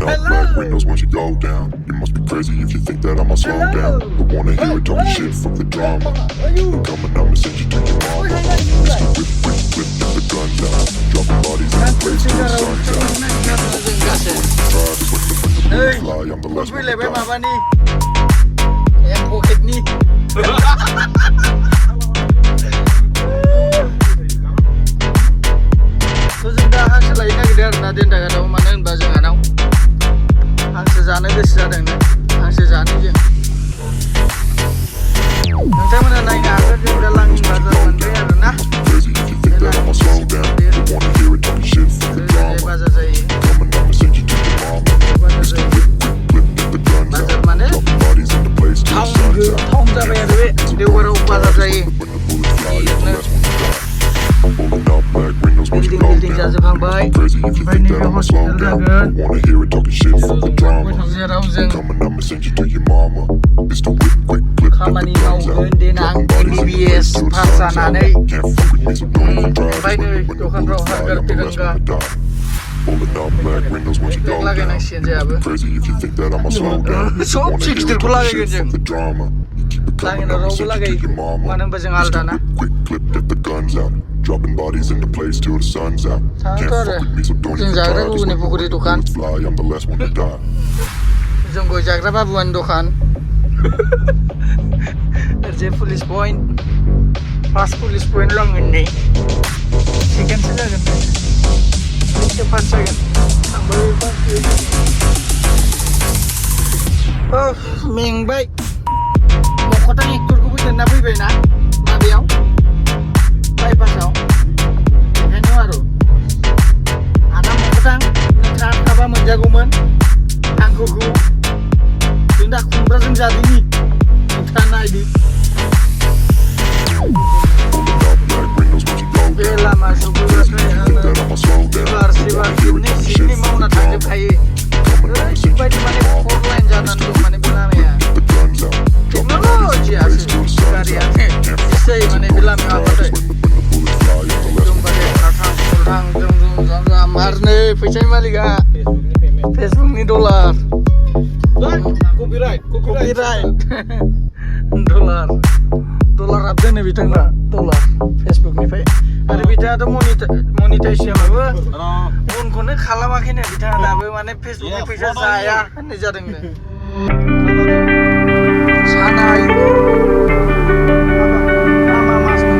up like windows once you go down. You must be crazy if you think that I'ma slow down. Don't wanna hear it talking shit, fuck the drama. I'm coming, I'ma send you to your mama. Whip, whip, whip, get the guns out. Dropping bodies in the place till the sun's out. Try this with the fly, I'm the last one to die. Apa nih? Yang bukit nih. Terus dah hasil lainnya gede nanti dah ada mana yang baca nggak tahu. Hasil sana ke sisa dah nih. Hasil sana je. Nanti mana naik agar dia udah langit baca nanti ada nah. Crazy if you think that I'ma slow down. Don't wanna hear it talking shit, fuck the drama. Baca saya. Coming, I'ma send you to your mama. Baca saya. Whip, whip, whip, get the guns Baca out. mana? Dropping bodies in the place till the sun's out. Tahun dah bayar duit. Dia baru baca saya. When the bullets fly, I'm the last one to die. Pulling up black windows once you go Building down. jatuh bang baik. Crazy if you think that I'ma slow down. Don't wanna hear it talking shit, fuck the drama. Zerau Coming, I'ma send you to your mama. It's the whip, whip, whip, get Kamani the mau guns out. ngendenang Dropping bodies in the place MBBS till the sun's out. pasanane. Can't fuck with me, so don't even try. Baik nih, When the dokan bullets roh fly, harga I'm the last one to die. Pulling up black windows once you go lagi down. nak sian siapa? Crazy if you think that I'ma slow down. So, Wanna hear it 60 talking lagi shit, kenceng. fuck the drama. You keep it Lagi coming, nak I'ma robo send you lagi. to your mama. Mana bajang It's the aldana? quick clip, get the guns out. Dropping bodies in the place till the sun's out. Can't Santor fuck with me, so don't Sing even jagra try. ku ni pukul itu kan. Bullets fly, I'm the last one to die. Jonggo jagra apa buan dokan? RJ police point. Pas police point lang ini. Second saja kan. Cepat saja. Tambah pas. Oh, ming baik. Mau kota ni tur ku bukan nabi bena. Nabiau. Baik pasau. Ini baru. Anak mau ketang. Ngerat apa menjaguman. Angkuku. Tindak kumbra sing jadi ni. Tanah ini. Pulling up black windows once you go down. Bela masuk ke Crazy if you think that I'ma slow down. sibar Wanna hear it talking sini shit, mau fuck nak the tangkap drama. hai. Coming, I'ma send you Siapa di to mana your mama. online jalan tu mana bilang ya. Get the guns out. Dropping bodies in Teknologi the place asli till the sun's karya. out. Can't fuck Saya with me, mana so bilang don't apa even tu? try. When the bullets fly, I'm the last Jumpa one to dia die. kakang kurang jom marne pecah balik ah. Facebook ni dolar. Copyright. Copyright. Dolar apa ni bitang na? Dolar. Facebook ni pe. Ada bitang ada monetasi apa? Pun kone kalah makin ya bitang ada apa? Mana Facebook ni pecah saya kan ni jadi ni. Sana itu. Mama masuk.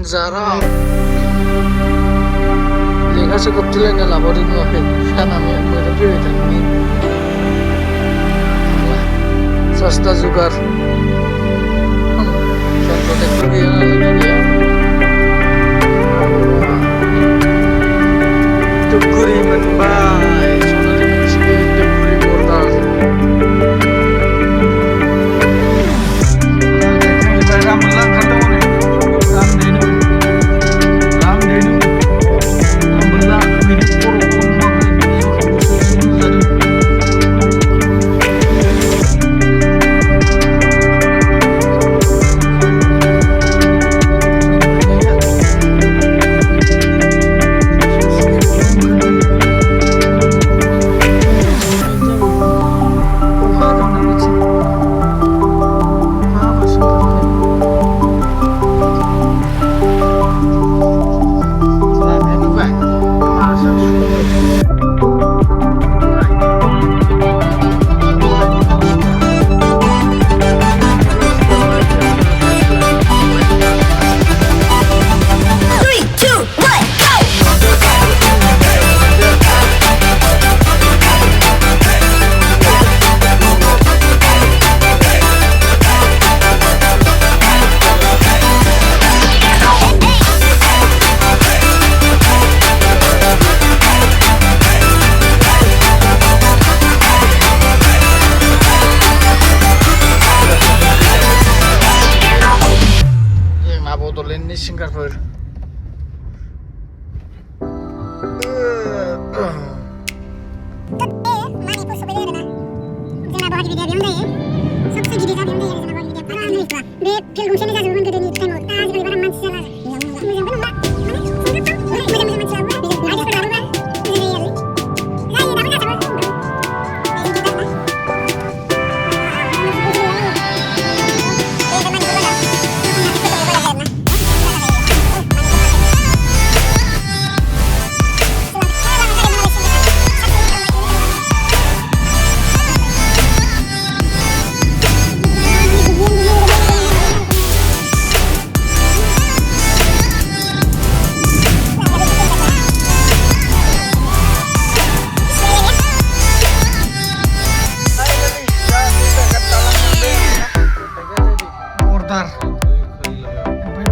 Zara Lihat cukup jelek na laborin mo akin Sana may pilit ang ini Sasta zugar Saan protek pergi yang lagi dia Tukuri menbay Sana di mencik Tukuri portal Kita melang kata mana Ram denu Belah Bini puru Kumbang बर'नि सिंगारफोर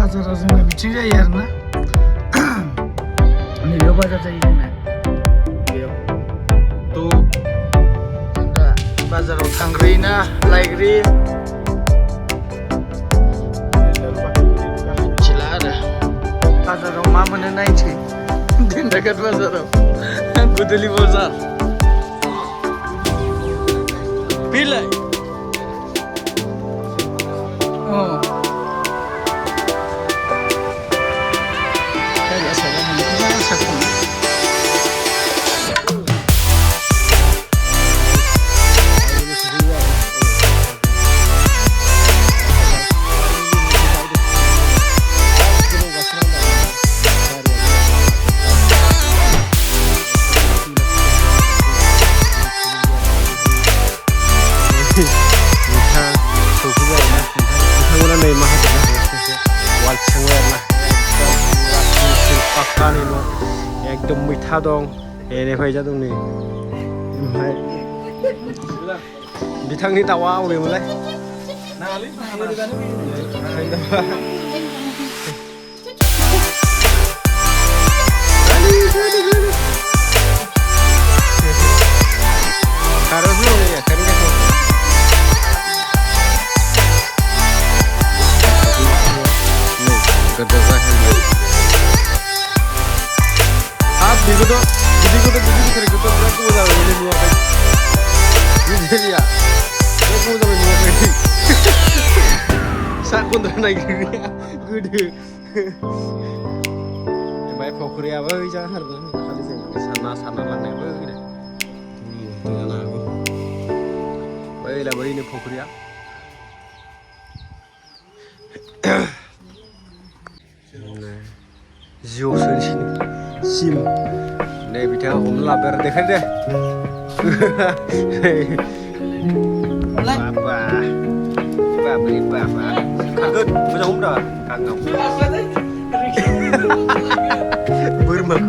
बाजारा जोंना बिथिं जायो आरोना नैबेयाव बाजार जायो जोंना बेयाव थ' जों दा बाजाराव थांग्रोयोना लायग्रोयो मिथिला आरो बाजाराव मा मोनो नायनोसै दिनदागाद बाजाराव गुदुलि बाजार फैलाय एकदम मैथा दं एनिफ्राय जादों नै ओमफ्राय बिथांनि दाउआ अबेमोनलाय नायगिरनाया गोदो ओमफ्राय फख्रियाबो जाथारगोन खालि जों सानना लांनायाबो गैया जानो हागौ बैला बैनो फख्रिया जिअ सोनसिन सिम नै बिथाङा हमना लाबाय आरो देखाय दे बाबा Kaget, macam umrah, kagak. Bermak.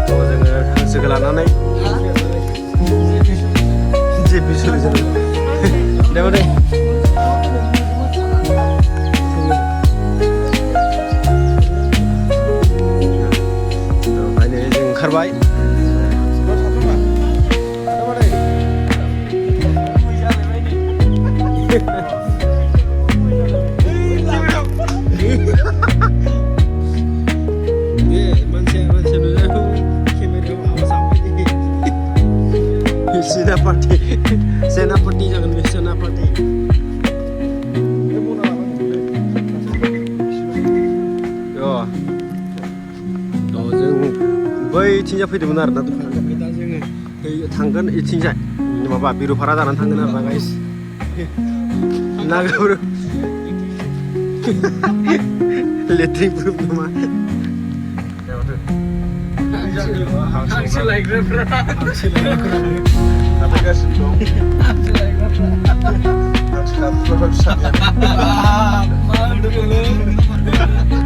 Oh, jangan segala nanai. Jadi sulit jadi. Dah mana? Baik. Senapati jangan senapati. Yo. बै इथिंजाय फैदोंमोन आरोना ओमफ्राय दा जोङो थांगोन इथिंजाय माबा बिरुफारा जानानै थांगोन आरोना गाइस नागाब्रो लेट्रिन प्रुफ नङा हांसो लायग्राफ्रा नाथायगासिनो दं हांसो लायग्राफ्रा हांसो लायग्राफ्रा मा होनदों